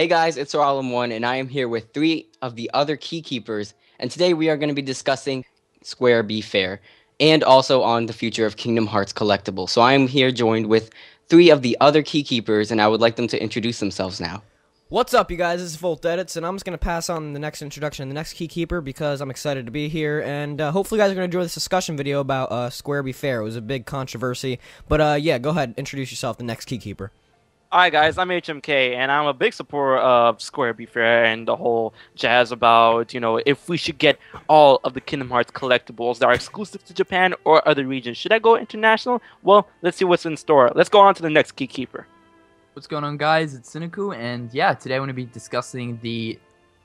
Hey guys, it's One, and I am here with three of the other key keepers. And today we are going to be discussing Square Be Fair and also on the future of Kingdom Hearts collectible. So I am here joined with three of the other key keepers, and I would like them to introduce themselves now. What's up, you guys? This is Volt Edits, and I'm just going to pass on the next introduction to the next Keykeeper because I'm excited to be here, and hopefully you guys are going to enjoy this discussion video about Square Be Fair. It was a big controversy, but yeah, go ahead, introduce yourself, the next Keykeeper. Hi guys, I'm HMK, and I'm a big supporter of Square Be Fair and the whole jazz about, if we should get all of the Kingdom Hearts collectibles that are exclusive to Japan or other regions. Should I go international? Well, let's see what's in store. Let's go on to the next Keykeeper. What's going on, guys? It's Cynnnical, and yeah, today I'm going to be discussing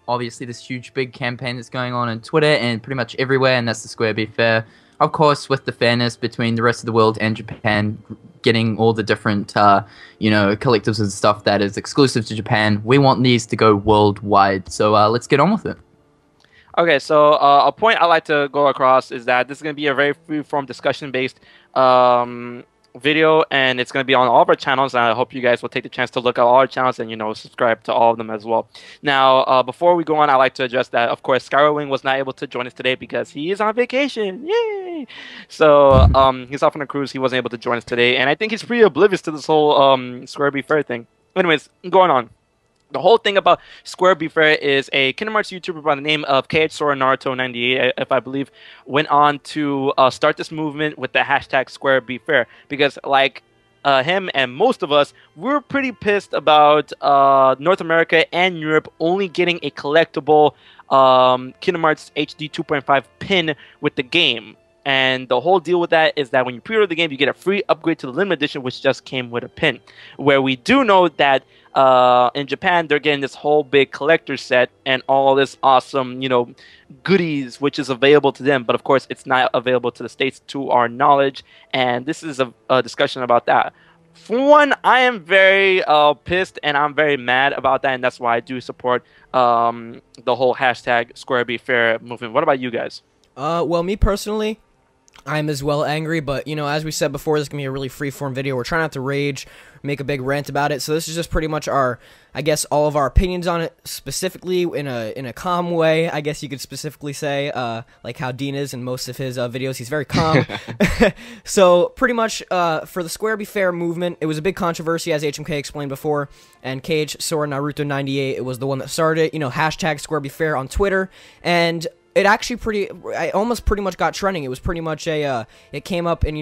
obviously this huge big campaign that's going on Twitter and pretty much everywhere, and that's the Square Be Fair. Of course, with the fairness between the rest of the world and Japan, getting all the different, collectives and stuff that is exclusive to Japan, we want these to go worldwide. So let's get on with it. Okay, so a point I like to go across is that this is going to be a very free-form discussion-based video, and it's going to be on all of our channels, and I hope you guys will take the chance to look at all our channels and subscribe to all of them as well. Now before we go on, I like to address that of course Skyward was not able to join us today because he is on vacation. Yay! So he's off on a cruise. He wasn't able to join us today, and I think he's pretty oblivious to this whole Square Be Fair thing. Anyways, going on. The whole thing about Square Be Fair is a Kingdom Hearts YouTuber by the name of KHSoraNaruto98, if I believe, went on to start this movement with the hashtag Square Be Fair. Because, like him and most of us, we're pretty pissed about North America and Europe only getting a collectible Kingdom Hearts HD 2.5 pin with the game. And the whole deal with that is that when you pre-order the game, you get a free upgrade to the limited edition, which just came with a pin. Where we do know that in Japan, they're getting this whole big collector set and all this awesome, goodies, which is available to them. But of course, it's not available to the States, to our knowledge. And this is a discussion about that. For one, I am very pissed and I'm very mad about that. And that's why I do support the whole hashtag Square Be Fair movement. What about you guys? Well, me personally, I'm as well angry, but, as we said before, this is going to be a really free-form video. We're trying not to rage, make a big rant about it, so this is just pretty much all of our opinions on it, specifically in a calm way, I guess you could specifically say, like how Dean is in most of his videos. He's very calm. So, pretty much, for the Square Be Fair movement, it was a big controversy, as HMK explained before, and KHSoraNaruto98, it was the one that started it, hashtag Square Be Fair on Twitter, and it actually almost pretty much got trending. It was pretty much it came up in,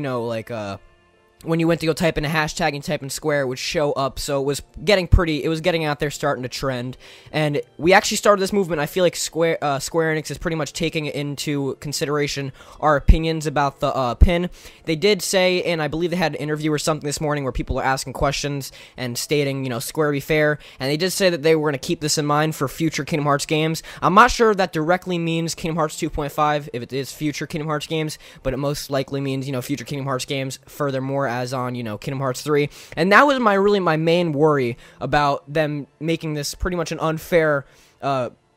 when you went to go type in a hashtag and type in Square, it would show up. So it was getting out there, starting to trend. And we actually started this movement. I feel like Square Enix is pretty much taking into consideration our opinions about the pin. They did say, and I believe they had an interview or something this morning where people are asking questions and stating, Square Be Fair. And they did say that they were going to keep this in mind for future Kingdom Hearts games. I'm not sure if that directly means Kingdom Hearts 2.5, if it is future Kingdom Hearts games, but it most likely means, future Kingdom Hearts games. Furthermore, as on, Kingdom Hearts 3. And that was my main worry about them making this pretty much an unfair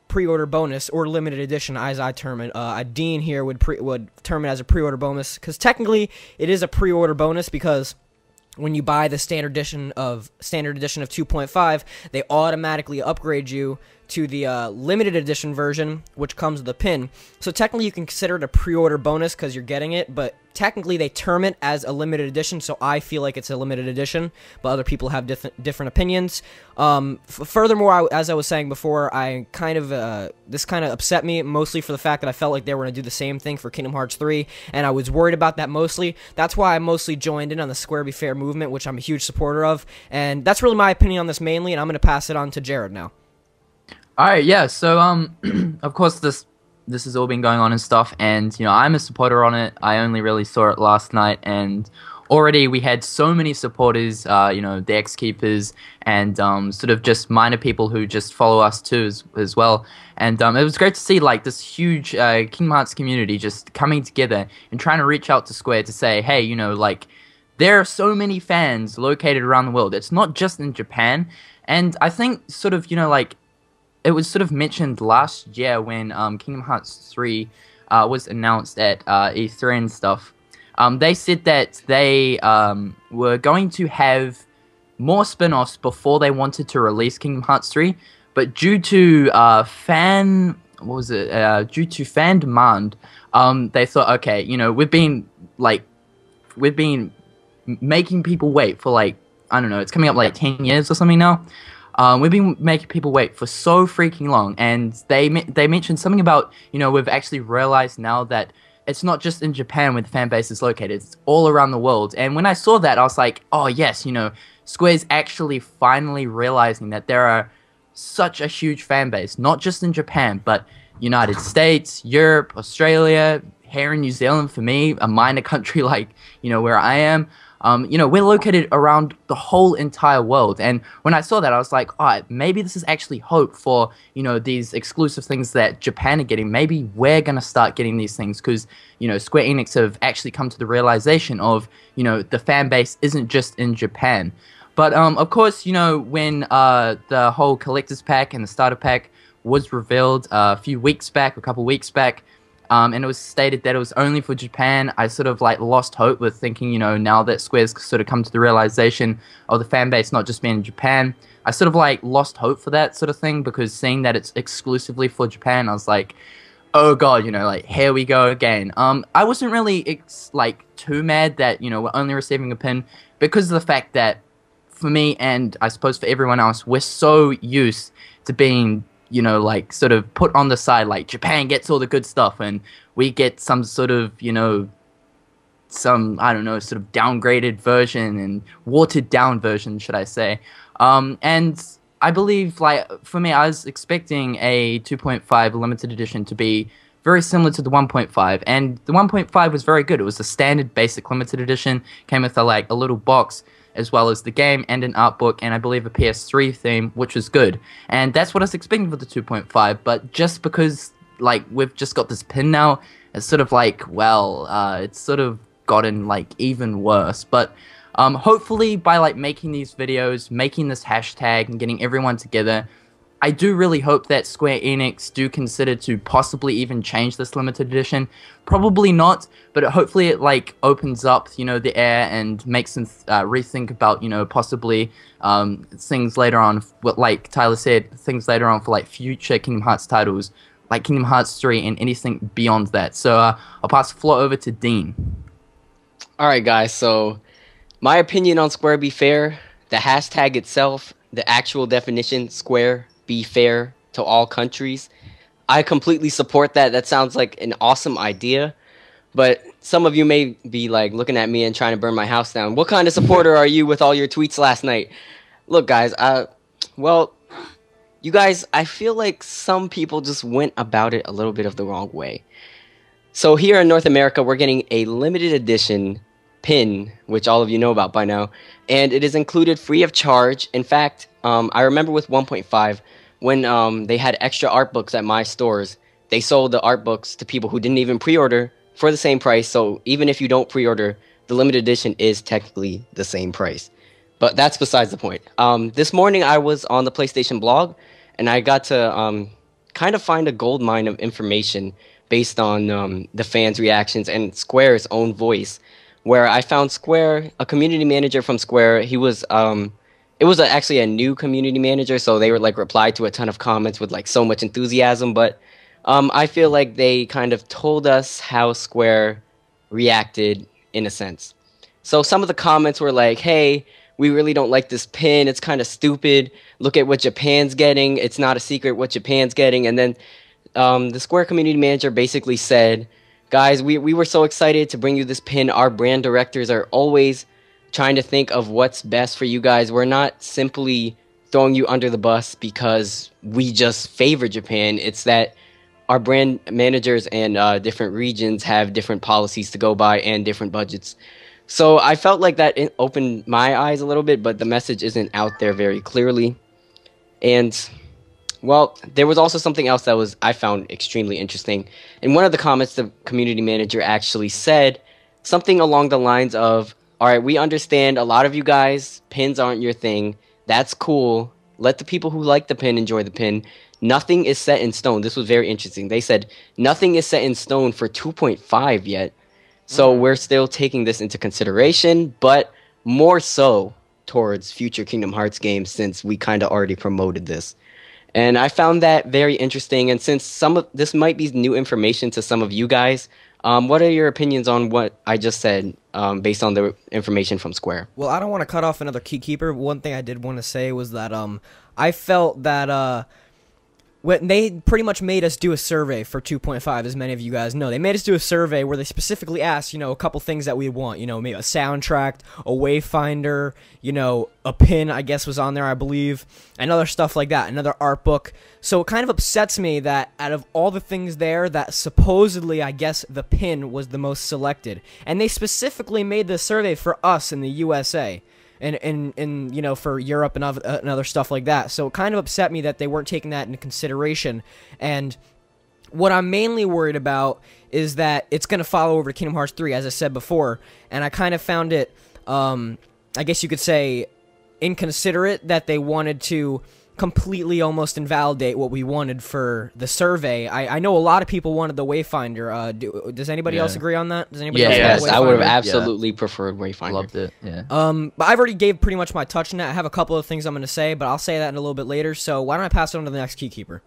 pre-order bonus or limited edition, as I term it. Dean here would term it as a pre-order bonus, because technically it is a pre-order bonus, because when you buy the standard edition of 2.5, they automatically upgrade you to the limited edition version, which comes with a pin. So technically you can consider it a pre-order bonus because you're getting it, but technically they term it as a limited edition, so I feel like it's a limited edition, but other people have different opinions. Furthermore, as I was saying before, this kind of upset me, mostly for the fact that I felt like they were going to do the same thing for Kingdom Hearts 3, and I was worried about that mostly. That's why I mostly joined in on the Square Be Fair movement, which I'm a huge supporter of, and that's really my opinion on this mainly, and I'm going to pass it on to Jared now. Alright, yeah, so, of course, this has all been going on and stuff, and, I'm a supporter on it. I only really saw it last night, and already we had so many supporters, the ex-keepers, and, sort of just minor people who just follow us too as well, and, it was great to see, like, this huge, Kingdom Hearts community just coming together and trying to reach out to Square to say, hey, there are so many fans located around the world. It's not just in Japan, and I think, sort of, it was sort of mentioned last year when Kingdom Hearts 3 was announced at E3 and stuff. They said that they were going to have more spin-offs before they wanted to release Kingdom Hearts 3, but due to fan demand, they thought, okay, you know, we've been making people wait for like, I don't know, it's coming up like 10 years or something now. We've been making people wait for so freaking long, and they mentioned something about, you know, we've actually realized now that it's not just in Japan where the fan base is located, it's all around the world. And when I saw that, I was like, oh yes, you know, Square's actually finally realizing that there are such a huge fan base, not just in Japan, but United States, Europe, Australia, here in New Zealand, for me, a minor country like, you know, where I am. You know, we're located around the whole entire world. And when I saw that, I was like, all right, maybe this is actually hope for, you know, these exclusive things that Japan are getting. Maybe we're going to start getting these things because, you know, Square Enix have actually come to the realization of, you know, the fan base isn't just in Japan. But, of course, you know, when the whole collector's pack and the starter pack was revealed a couple weeks back, and it was stated that it was only for Japan, I sort of like lost hope with thinking, you know, now that Square's sort of come to the realization of the fan base not just being in Japan, I sort of like lost hope for that sort of thing, because seeing that it's exclusively for Japan, I was like, oh god, you know, like, here we go again. I wasn't really like too mad that, you know, we're only receiving a pin, because of the fact that for me, and I suppose for everyone else, we're so used to being, you know, like, sort of put on the side, like, Japan gets all the good stuff, and we get some sort of, you know, some, I don't know, sort of downgraded version, and watered down version, should I say. And I believe, like, for me, I was expecting a 2.5 limited edition to be very similar to the 1.5, and the 1.5 was very good. It was a standard basic limited edition, came with a little box, as well as the game and an art book, and I believe a PS3 theme, which was good. And that's what I was expecting for the 2.5, but just because, like, we've just got this pin now, it's sort of like, well, it's sort of gotten, like, even worse. But hopefully by, like, making these videos, making this hashtag, and getting everyone together, I do really hope that Square Enix do consider to possibly even change this limited edition. Probably not, but hopefully it, like, opens up, you know, the air and makes them rethink about, you know, possibly things later on, like Tyler said, things later on for, like, future Kingdom Hearts titles, like Kingdom Hearts 3 and anything beyond that. So I'll pass the floor over to Dean. Alright guys, so my opinion on Square Be Fair, the hashtag itself, the actual definition, Square Be Fair to all countries, I completely support that. That sounds like an awesome idea, but some of you may be like looking at me and trying to burn my house down. What kind of supporter are you with all your tweets last night? Look guys, well, you guys, I feel like some people just went about it a little bit of the wrong way. So here in North America, we're getting a limited edition pin, which all of you know about by now, and it is included free of charge. In fact, I remember with 1.5, when they had extra art books at my stores, they sold the art books to people who didn't even pre-order for the same price. So even if you don't pre-order, the limited edition is technically the same price. But that's besides the point. This morning I was on the PlayStation blog, and I got to kind of find a gold mine of information based on the fans' reactions and Square's own voice, where I found Square, a community manager from Square. He was it was actually a new community manager, so they were like replied to a ton of comments with like so much enthusiasm, but I feel like they kind of told us how Square reacted in a sense. So some of the comments were like, hey, we really don't like this pin, it's kind of stupid, look at what Japan's getting, it's not a secret what Japan's getting. And then the Square community manager basically said, guys, we were so excited to bring you this pin. Our brand directors are always trying to think of what's best for you guys. We're not simply throwing you under the bus because we just favor Japan. It's that our brand managers and different regions have different policies to go by and different budgets. So I felt like that opened my eyes a little bit, but the message isn't out there very clearly. And well, there was also something else that I found extremely interesting. In one of the comments, the community manager actually said something along the lines of, all right, we understand a lot of you guys, pins aren't your thing. That's cool. Let the people who like the pin enjoy the pin. Nothing is set in stone. This was very interesting. They said nothing is set in stone for 2.5 yet. So we're still taking this into consideration, but more so, towards future Kingdom Hearts games since we kind of already promoted this. And I found that very interesting. And since some of this might be new information to some of you guys, what are your opinions on what I just said based on the information from Square? Well, I don't want to cut off another key keeper. One thing I did want to say was that I felt that when they pretty much made us do a survey for 2.5, as many of you guys know. They made us do a survey where they specifically asked, you know, a couple things that we want. You know, maybe a soundtrack, a wayfinder, you know, a pin, I guess, was on there, I believe, and other stuff like that, another art book. So it kind of upsets me that out of all the things there, that supposedly, I guess, the pin was the most selected. And they specifically made the survey for us in the USA. And you know, for Europe and other stuff like that. So it kind of upset me that they weren't taking that into consideration. And what I'm mainly worried about is that it's going to follow over to Kingdom Hearts 3, as I said before. And I kind of found it, I guess you could say, inconsiderate that they wanted to completely almost invalidate what we wanted for the survey. I know a lot of people wanted the Wayfinder. Does anybody else agree on that? Does anybody else Yes, want I would have Wayfinder? absolutely preferred Wayfinder. Loved it. Yeah. But I've already gave pretty much my touch on that. I have a couple of things I'm going to say, but I'll say that in a little bit later. So why don't I pass it on to the next key keeper?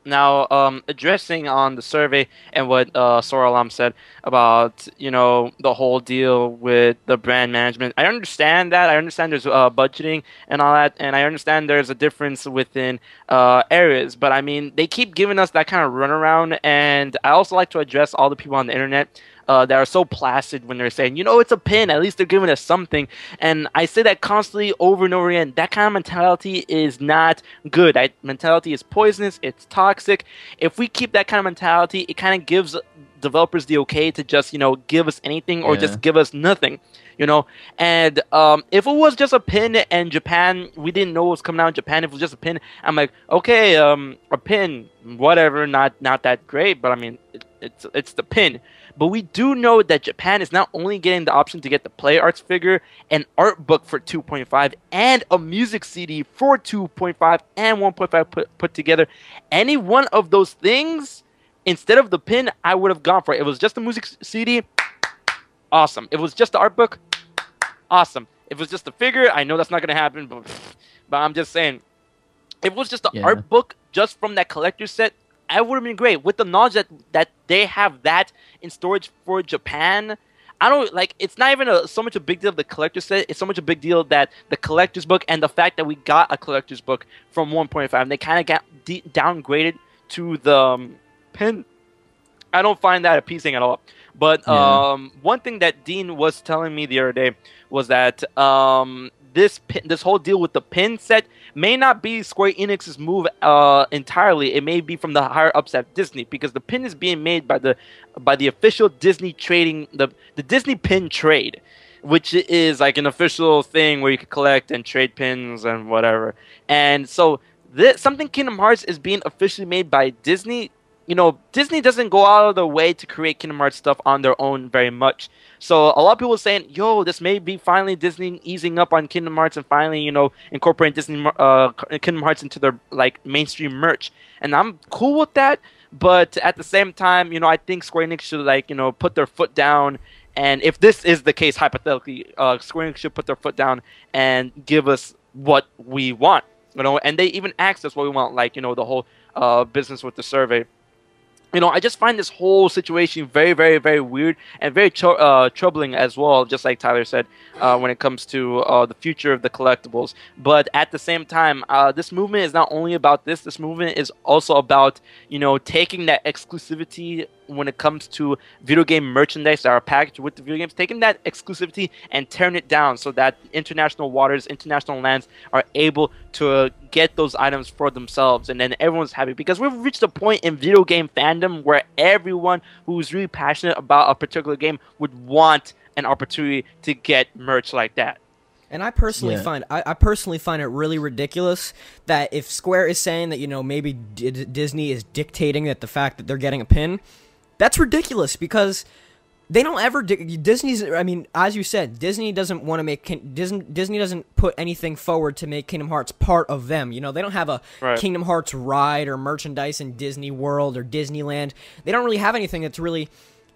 Now, addressing on the survey and what Sora Alam said about, you know, the whole deal with the brand management. I understand that. I understand there's budgeting and all that, and I understand there's a difference within areas. But, I mean, they keep giving us that kind of runaround, and I also like to address all the people on the internet that are so placid when they're saying, you know, it's a pin. At least they're giving us something. And I say that constantly over and over again. That kind of mentality is not good. That mentality is poisonous. It's toxic. If we keep that kind of mentality, it kind of gives developers the okay to just, you know, give us anything or just give us nothing. You know, and if it was just a pin and Japan, we didn't know what was coming out in Japan. If it was just a pin, I'm like, okay, a pin, whatever, not that great, but I mean, it's the pin. But we do know that Japan is not only getting the option to get the Play Arts figure, an art book for 2.5, and a music CD for 2.5 and 1.5 put together. Any one of those things, instead of the pin, I would have gone for it. It was just the music CD, awesome. If it was just the art book, awesome. If it was just the figure, I know that's not going to happen, but I'm just saying, if it was just the art book just from that collector's set, I would have been great. With the knowledge that they have that in storage for Japan, I don't, like, it's not even so much a big deal of the collector's set, it's so much a big deal that the collector's book and the fact that we got a collector's book from 1.5, they kind of got downgraded to the pin. I don't find that appeasing at all. But one thing that Dean was telling me the other day was that this whole deal with the pin set may not be Square Enix's move entirely. It may be from the higher ups at Disney, because the pin is being made by the official Disney trading, the Disney pin trade, which is like an official thing where you can collect and trade pins and whatever. And so something Kingdom Hearts is being officially made by Disney. You know, Disney doesn't go out of their way to create Kingdom Hearts stuff on their own very much. So a lot of people are saying, yo, this may be finally Disney easing up on Kingdom Hearts and finally, you know, incorporating Kingdom Hearts into their, like, mainstream merch. And I'm cool with that. But at the same time, you know, I think Square Enix should, like, you know, put their foot down. And if this is the case, hypothetically, Square Enix should put their foot down and give us what we want. You know, and they even asked us what we want, like, you know, the whole business with the survey. You know, I just find this whole situation very, very, very weird and very troubling as well, just like Tyler said, when it comes to the future of the collectibles. But at the same time, this movement is not only about this. This movement is also about, you know, taking that exclusivity when it comes to video game merchandise that are packaged with the video games, taking that exclusivity and tearing it down so that international waters, international lands are able to get those items for themselves, and then everyone's happy, because we've reached a point in video game fandom where everyone who's really passionate about a particular game would want an opportunity to get merch like that. And I personally find it really ridiculous that if Square is saying that, you know, maybe Disney is dictating that the fact that they're getting a pin, that's ridiculous, because they don't ever Disney's. I mean, as you said, Disney doesn't want to make Disney doesn't put anything forward to make Kingdom Hearts part of them. You know, they don't have a Kingdom Hearts ride or merchandise in Disney World or Disneyland. They don't really have anything that's really,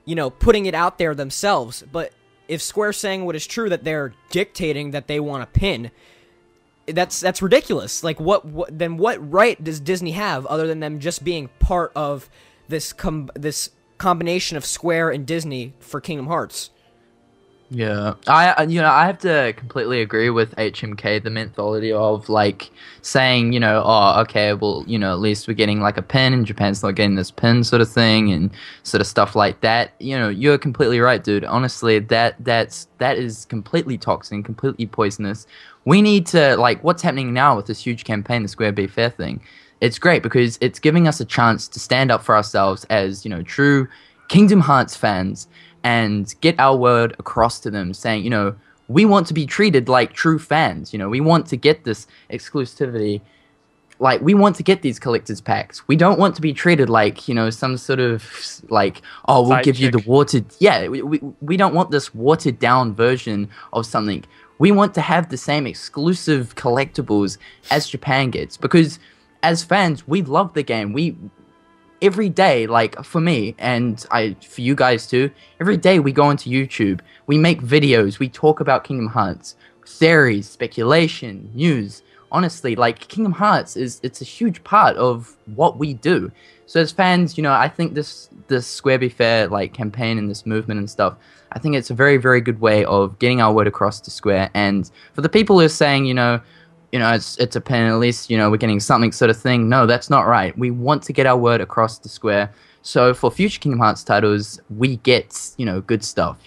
you know, putting it out there themselves. But if Square's saying what is true, that they're dictating that they want a pin, that's ridiculous. Like, what right does Disney have other than them just being part of this combination of Square and Disney for Kingdom Hearts? Yeah, I have to completely agree with HMK, the mentality of like saying, oh, okay, well, at least we're getting like a pin, and Japan's not getting this pin sort of thing, and sort of stuff like that. You're completely right, dude. Honestly, that is completely toxic, completely poisonous. We need to, like, what's happening now with this huge campaign, the Square Be Fair thing. It's great because it's giving us a chance to stand up for ourselves as, true Kingdom Hearts fans, and get our word across to them, saying, we want to be treated like true fans. We want to get this exclusivity. Like, we want to get these collector's packs. We don't want to be treated like, some sort of, like, oh, we'll give you the watered... Yeah, we don't want this watered-down version of something. We want to have the same exclusive collectibles as Japan gets. Because, as fans, we love the game. Every day, like, for me, and for you guys too, every day we go into YouTube, we make videos, we talk about Kingdom Hearts, theories, speculation, news. Honestly, like, Kingdom Hearts it's a huge part of what we do. So as fans, I think this Square Be Fair, like, campaign and this movement and stuff, I think it's a very, very good way of getting our word across to Square. And for the people who are saying, it's a pin, at least, we're getting something sort of thing. No, that's not right. We want to get our word across to Square. So for future Kingdom Hearts titles, we get, good stuff,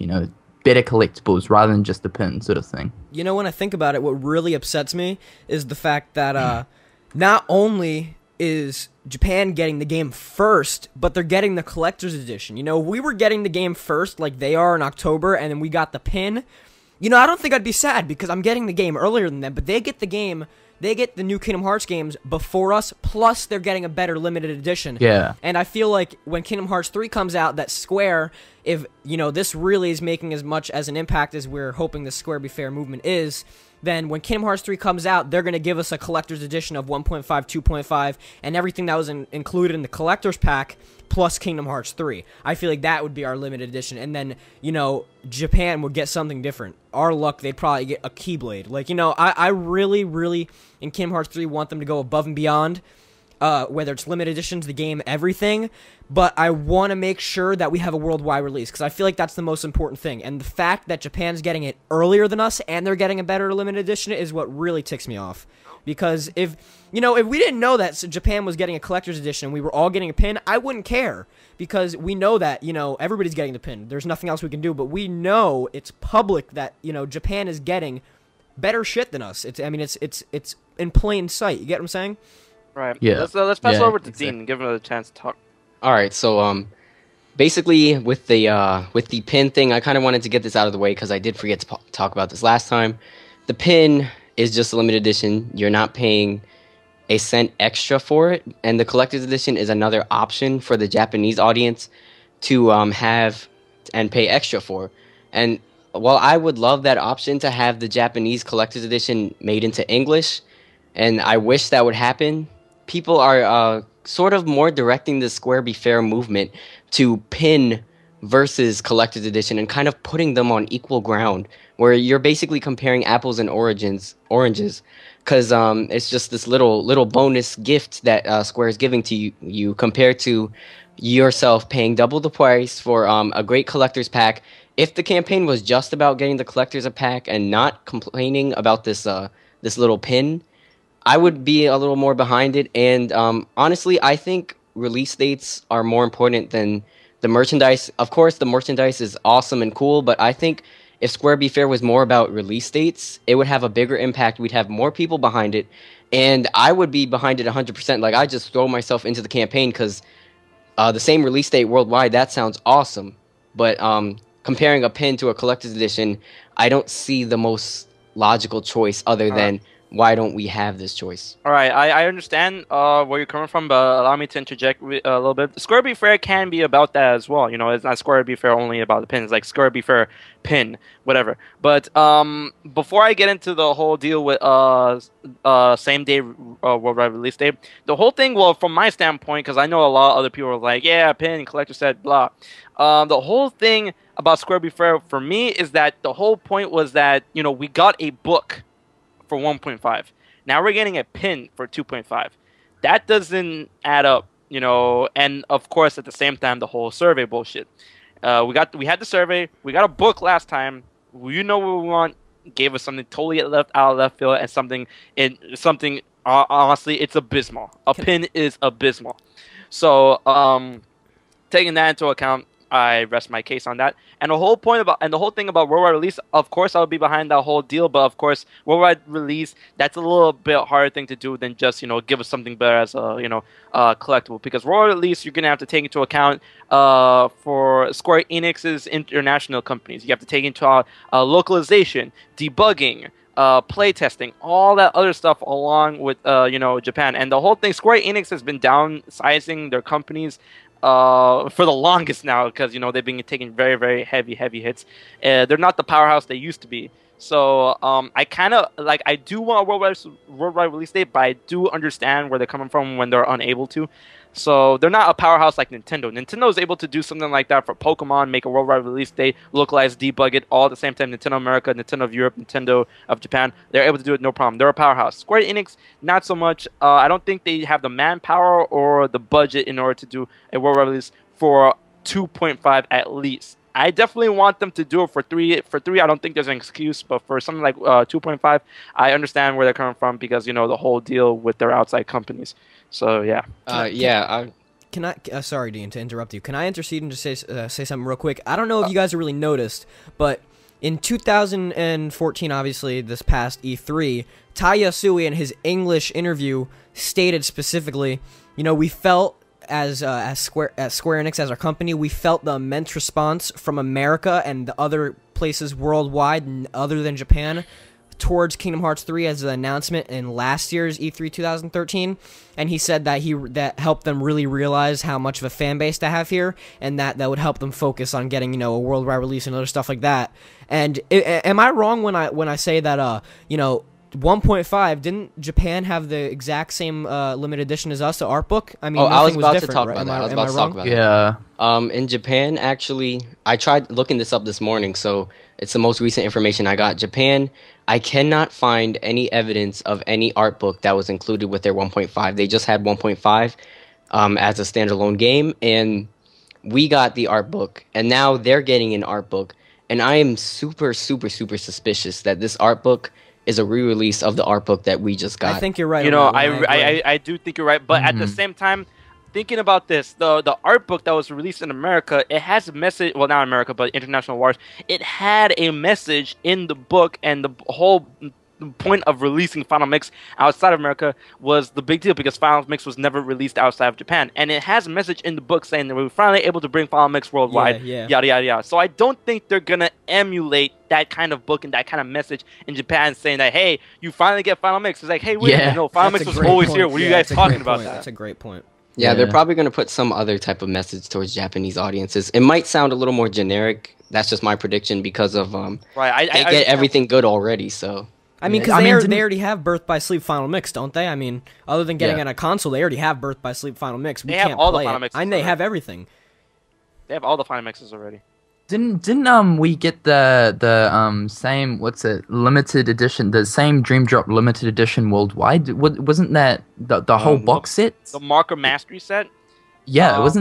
better collectibles rather than just a pin sort of thing. When I think about it, what really upsets me is the fact that not only is Japan getting the game first, but they're getting the collector's edition. We were getting the game first like they are in October, and then we got the pin. I don't think I'd be sad because I'm getting the game earlier than them, but they get the game, they get the new Kingdom Hearts games before us, plus they're getting a better limited edition. Yeah. And I feel like when Kingdom Hearts 3 comes out, that Square, if, this really is making as much as an impact as we're hoping the Square Be Fair movement is, then when Kingdom Hearts 3 comes out, they're going to give us a collector's edition of 1.5, 2.5, and everything that was included in the collector's pack, plus Kingdom Hearts 3. I feel like that would be our limited edition, and then, Japan would get something different. Our luck, they'd probably get a Keyblade. Like, I really, really, in Kingdom Hearts 3, want them to go above and beyond, whether it's limited editions, the game, everything, but I want to make sure that we have a worldwide release, because I feel like that's the most important thing, and the fact that Japan's getting it earlier than us, and they're getting a better limited edition, is what really ticks me off. Because if we didn't know that Japan was getting a collector's edition and we were all getting a pin, I wouldn't care. Because we know that, everybody's getting the pin. There's nothing else we can do, but we know it's public that, Japan is getting better shit than us. It's in plain sight. You get what I'm saying? Right. Yeah. Let's pass it over to exactly. Dean and give him a chance to talk. All right, so basically with the pin thing, I kind of wanted to get this out of the way because I did forget to talk about this last time. The pin is just a limited edition. You're not paying a cent extra for it, and the collector's edition is another option for the Japanese audience to have and pay extra for. And while I would love that option to have the Japanese collector's edition made into English, and I wish that would happen, people are sort of more directing the Square Be Fair movement to pin versus collector's edition and kind of putting them on equal ground, where you're basically comparing apples and oranges, because it's just this little bonus gift that Square is giving to you compared to yourself paying double the price for a great collector's pack. If the campaign was just about getting the collector's pack and not complaining about this little pin, I would be a little more behind it. And honestly, I think release dates are more important than the merchandise. Of course, the merchandise is awesome and cool, but I think if Square Be Fair was more about release dates, it would have a bigger impact. We'd have more people behind it, and I would be behind it 100%. Like, I just throw myself into the campaign because the same release date worldwide, that sounds awesome. But comparing a pin to a collector's edition, I don't see the most logical choice other than why don't we have this choice? All right, I understand where you're coming from, but allow me to interject a little bit. Square Be Fair can be about that as well. You know, it's not Square Be Fair only about the pin. It's like Square Be Fair pin, whatever. But before I get into the whole deal with same day worldwide release date, the whole thing, well, from my standpoint, because I know a lot of other people are like, yeah, pin, collector set, blah. The whole thing about Square Be Fair for me is that the whole point was that, you know, we got a book for 1.5. Now we're getting a pin for 2.5. That doesn't add up, you know. And of course, at the same time, the whole survey bullshit. We had the survey. We got a book last time. You know what we want. Gave us something totally left out of left field and something. Honestly, it's abysmal. A pin is abysmal. So taking that into account, I rest my case on that. And the whole thing about worldwide release, of course, I would be behind that whole deal. But of course, worldwide release, that's a little bit harder thing to do than just, you know, give us something better as a, you know, collectible. Because worldwide release, you're gonna have to take into account for Square Enix's international companies. You have to take into account localization, debugging, playtesting, all that other stuff along with you know, Japan. And the whole thing, Square Enix has been downsizing their companies for the longest now, because, you know, they've been taking very, very heavy hits. They're not the powerhouse they used to be. So I kind of like, I do want a worldwide release date, but I do understand where they're coming from when they're unable to. So they're not a powerhouse like Nintendo. Nintendo is able to do something like that for Pokemon, make a worldwide release date, localize, debug it, all at the same time. Nintendo America, Nintendo of Europe, Nintendo of Japan, they're able to do it no problem. They're a powerhouse. Square Enix, not so much. I don't think they have the manpower or the budget in order to do a worldwide release for 2.5 at least. I definitely want them to do it for 3. For 3, I don't think there's an excuse, but for something like 2.5, I understand where they're coming from, because, you know, the whole deal with their outside companies. So yeah. Can I? Sorry, Dean, to interrupt you. Can I intercede and just say something real quick? I don't know if you guys have really noticed, but in 2014, obviously this past E3, Tai Yasui in his English interview stated specifically, you know, we felt as Square Enix, as our company, we felt the immense response from America and the other places worldwide other than Japan towards Kingdom Hearts 3 as an announcement in last year's E3 2013, and he said that that helped them really realize how much of a fan base they have here, and that would help them focus on getting, you know, a worldwide release and other stuff like that. And am I wrong when I say that you know, 1.5, didn't Japan have the exact same limited edition as us, the art book? I mean, I was was about to different, talk right? about that. I was Am I about to talk wrong? about Yeah. that. In Japan, actually, I tried looking this up this morning, so it's the most recent information I got. Japan, I cannot find any evidence of any art book that was included with their 1.5. They just had 1.5 as a standalone game, and we got the art book, and now they're getting an art book, and I am super suspicious that this art book is a re-release of the art book that we just got. I think you're right. You know, on that one. I do think you're right, but at the same time, thinking about this, the art book that was released in America, it has a message. Well, not America, but International Wars. It had a message in the book, and the whole point of releasing Final Mix outside of America was the big deal, because Final Mix was never released outside of Japan, and it has a message in the book saying that we were finally able to bring Final Mix worldwide. Yeah. Yada yada yada. So I don't think they're gonna emulate that kind of book and that kind of message in Japan, saying that, hey, you finally get Final Mix. It's like, hey, wait a minute, no, Final Mix was always here. What are you guys talking about? That's a great point. Yeah, they're probably going to put some other type of message towards Japanese audiences. It might sound a little more generic. That's just my prediction, because of right. They get everything good already. So I mean, because they already have Birth by Sleep Final Mix, don't they? I mean, other than getting on a console, they already have Birth by Sleep Final Mix. We can't have all play the Final it. Mixes And they have everything. They have all the Final Mixes already. Didn't we get the same, what's it, limited edition, the same Dream Drop limited edition worldwide? Wasn't that the whole box set? The Marker Mastery set? Yeah, was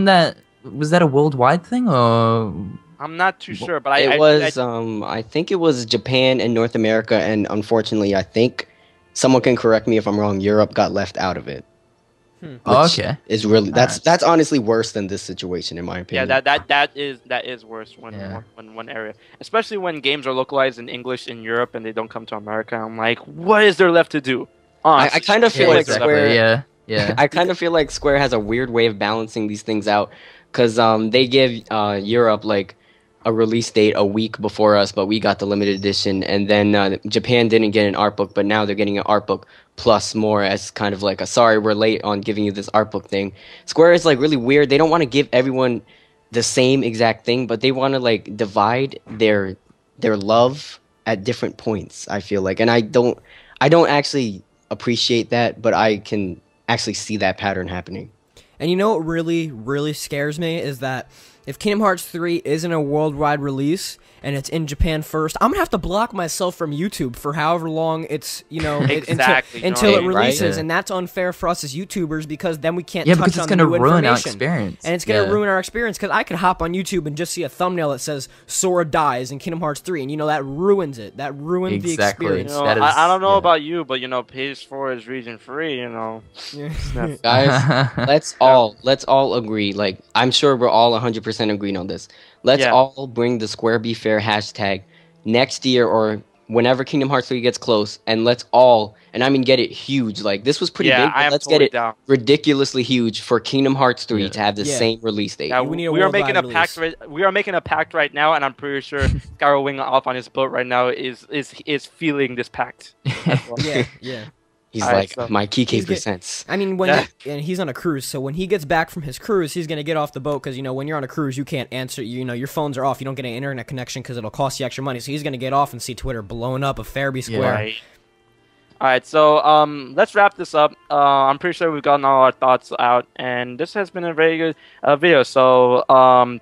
that a worldwide thing, or? I'm not too sure, but I think it was Japan and North America, and unfortunately, I think someone can correct me if I'm wrong, Europe got left out of it. Oh, okay. Is really that's honestly worse than this situation, in my opinion. Yeah, that is worse when one area, especially when games are localized in English in Europe and they don't come to America. I'm like, what is there left to do? I kind of feel like Square. Yeah. I kind of feel like Square has a weird way of balancing these things out, because they give Europe like a release date a week before us, but we got the limited edition. And then Japan didn't get an art book, but now they're getting an art book plus more as kind of like a sorry we're late on giving you this art book thing. Square is like really weird. They don't want to give everyone the same exact thing, but they want to like divide their love at different points, I feel like. And I don't actually appreciate that, but I can actually see that pattern happening. And you know what really, really scares me is that if Kingdom Hearts 3 isn't a worldwide release and it's in Japan first, I'm gonna have to block myself from YouTube for however long it's, you know, Exactly, until it right? releases, Yeah. and that's unfair for us as YouTubers because then we can't Yeah, touch because it's on gonna new ruin our information. experience. And it's gonna Yeah. ruin our experience because I could hop on YouTube and just see a thumbnail that says Sora dies in Kingdom Hearts 3, and you know that ruins it. That ruined the Exactly. experience. You know, That is- I don't know yeah. about you, but you know, page 4 is region free. You know, Guys, let's all agree. Like, I'm sure we're all 100% agreeing on this. Let's Yeah. all bring the Square Be Fair hashtag next year or whenever Kingdom Hearts 3 gets close, and let's all, and I mean get it huge. Like, this was pretty yeah, big, I but am let's totally get it down. ridiculously huge for Kingdom Hearts 3 Yeah. to have the Yeah. same release date. Yeah, we need a we are making a worldwide pact. We are making a pact right now, and I'm pretty sure Skyro Wing off on his boat right now is feeling this pact. as well. Yeah. He's Alright, like, so- my key He's get- percents. I mean, when Yeah. and he's on a cruise, so when he gets back from his cruise, he's gonna get off the boat because you know when you're on a cruise, you can't answer. You know your phones are off. You don't get an internet connection because it'll cost you extra money. So he's gonna get off and see Twitter blowing up of Fairby Square. Right. All right, so let's wrap this up. I'm pretty sure we've gotten all our thoughts out, and this has been a very good video. So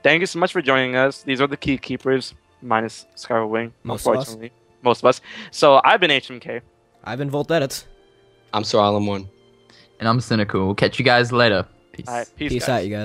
thank you so much for joining us. These are the key keepers, minus Skyro Wing, Most of us. unfortunately. Most of us. So I've been HMK. I've been Volt Edits. I'm Sir Alan 1. And I'm Cynnnical. We'll catch you guys later. Peace. All right, Peace guys. out, you guys.